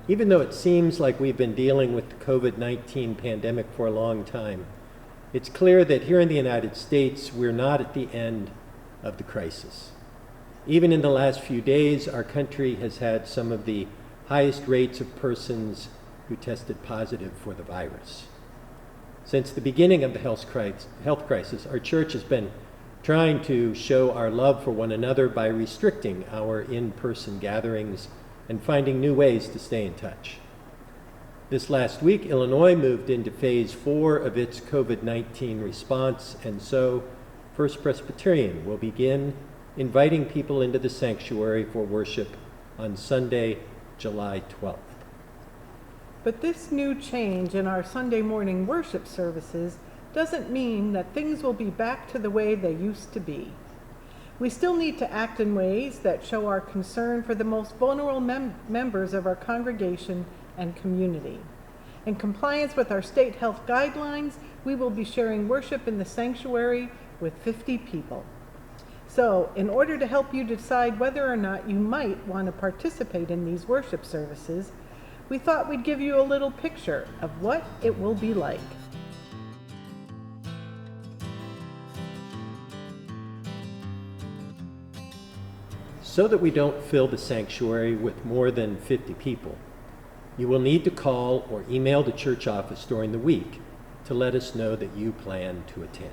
Even though it seems like we've been dealing with the COVID-19 pandemic for a long time, it's clear that here in the United States, we're not at the end of the crisis. Even in the last few days, our country has had some of the highest rates of persons who tested positive for the virus. Since the beginning of the health crisis, our church has been trying to show our love for one another by restricting our in-person gatherings and finding new ways to stay in touch. This last week, Illinois moved into phase 4 of its COVID-19 response, and so First Presbyterian will begin inviting people into the sanctuary for worship on Sunday, July 12th. But this new change in our Sunday morning worship services doesn't mean that things will be back to the way they used to be. We still need to act in ways that show our concern for the most vulnerable members of our congregation and community. In compliance with our state health guidelines, we will be sharing worship in the sanctuary with 50 people. So, in order to help you decide whether or not you might want to participate in these worship services, we thought we'd give you a little picture of what it will be like. So that we don't fill the sanctuary with more than 50 people, you will need to call or email the church office during the week to let us know that you plan to attend.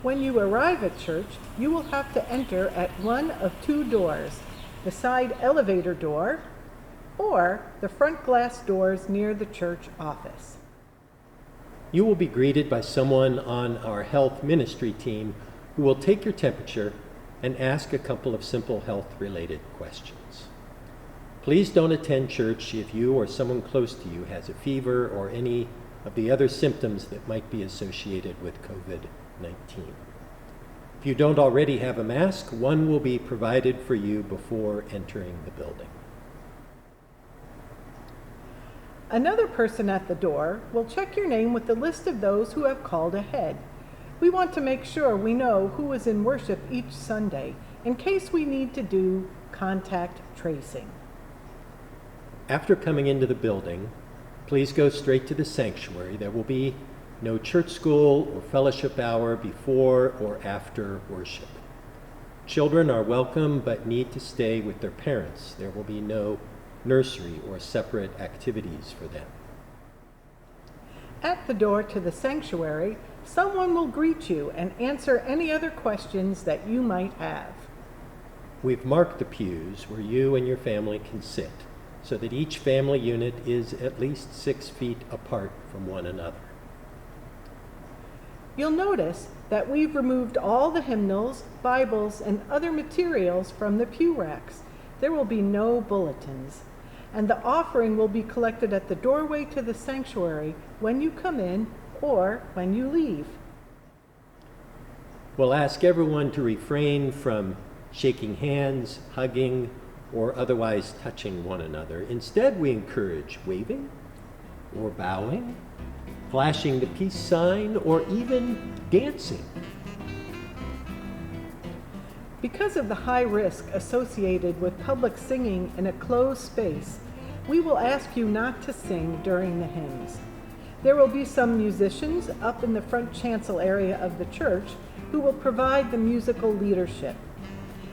When you arrive at church, you will have to enter at one of 2 doors, the side elevator door or the front glass doors near the church office. You will be greeted by someone on our health ministry team who will take your temperature and ask a couple of simple health-related questions. Please don't attend church if you or someone close to you has a fever or any of the other symptoms that might be associated with COVID-19. If you don't already have a mask, one will be provided for you before entering the building. Another person at the door will check your name with the list of those who have called ahead. We want to make sure we know who is in worship each Sunday in case we need to do contact tracing. After coming into the building, please go straight to the sanctuary. There will be no church school or fellowship hour before or after worship. Children are welcome but need to stay with their parents. There will be no nursery or separate activities for them. At the door to the sanctuary, someone will greet you and answer any other questions that you might have. We've marked the pews where you and your family can sit so that each family unit is at least 6 feet apart from one another. You'll notice that we've removed all the hymnals, Bibles, and other materials from the pew racks. There will be no bulletins, and the offering will be collected at the doorway to the sanctuary when you come in or when you leave. We'll ask everyone to refrain from shaking hands, hugging, or otherwise touching one another. Instead, we encourage waving or bowing, flashing the peace sign, or even dancing. Because of the high risk associated with public singing in a closed space, we will ask you not to sing during the hymns. There will be some musicians up in the front chancel area of the church who will provide the musical leadership.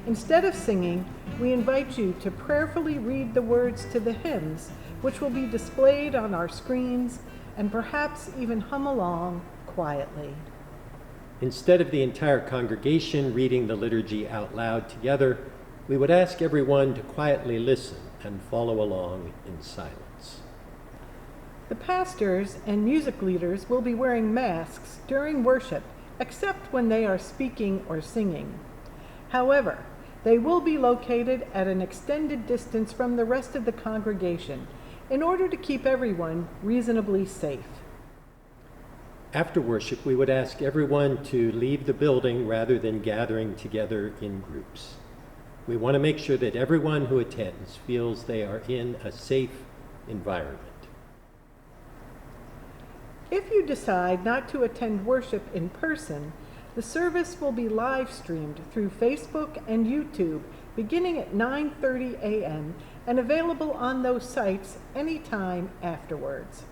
Instead of singing, we invite you to prayerfully read the words to the hymns, which will be displayed on our screens, and perhaps even hum along quietly. Instead of the entire congregation reading the liturgy out loud together, we would ask everyone to quietly listen and follow along in silence. The pastors and music leaders will be wearing masks during worship, except when they are speaking or singing. However, they will be located at an extended distance from the rest of the congregation in order to keep everyone reasonably safe. After worship, we would ask everyone to leave the building rather than gathering together in groups. We want to make sure that everyone who attends feels they are in a safe environment. If you decide not to attend worship in person, the service will be live streamed through Facebook and YouTube beginning at 9:30 a.m. and available on those sites anytime afterwards.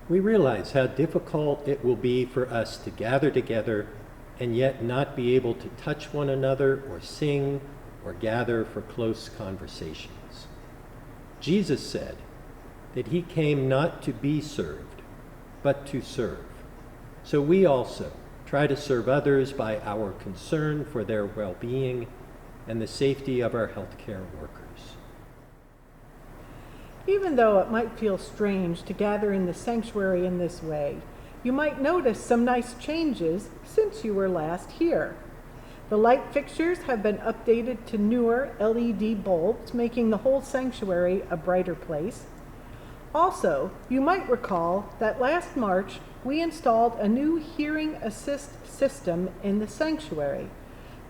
We realize how difficult it will be for us to gather together and yet not be able to touch one another or sing or gather for close conversations. Jesus said that he came not to be served, but to serve. So we also try to serve others by our concern for their well-being and the safety of our healthcare workers. Even though it might feel strange to gather in the sanctuary in this way, you might notice some nice changes since you were last here. The light fixtures have been updated to newer LED bulbs, making the whole sanctuary a brighter place. Also, you might recall that last March we installed a new hearing assist system in the sanctuary.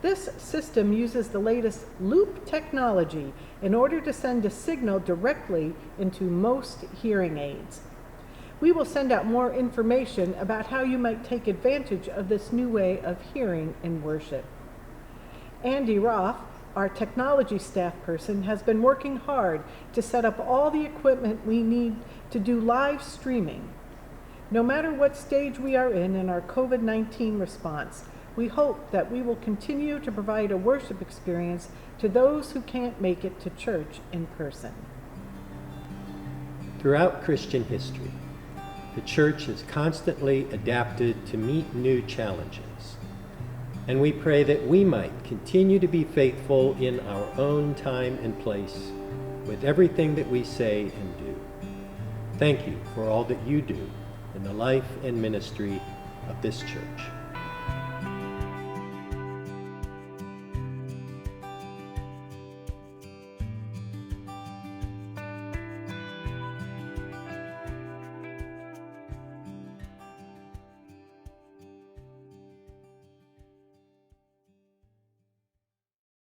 This system uses the latest loop technology in order to send a signal directly into most hearing aids. We will send out more information about how you might take advantage of this new way of hearing in worship. Andy Roth, our technology staff person, has been working hard to set up all the equipment we need to do live streaming. No matter what stage we are in our COVID-19 response, we hope that we will continue to provide a worship experience to those who can't make it to church in person. Throughout Christian history, the church has constantly adapted to meet new challenges, and we pray that we might continue to be faithful in our own time and place with everything that we say and do. Thank you for all that you do in the life and ministry of this church.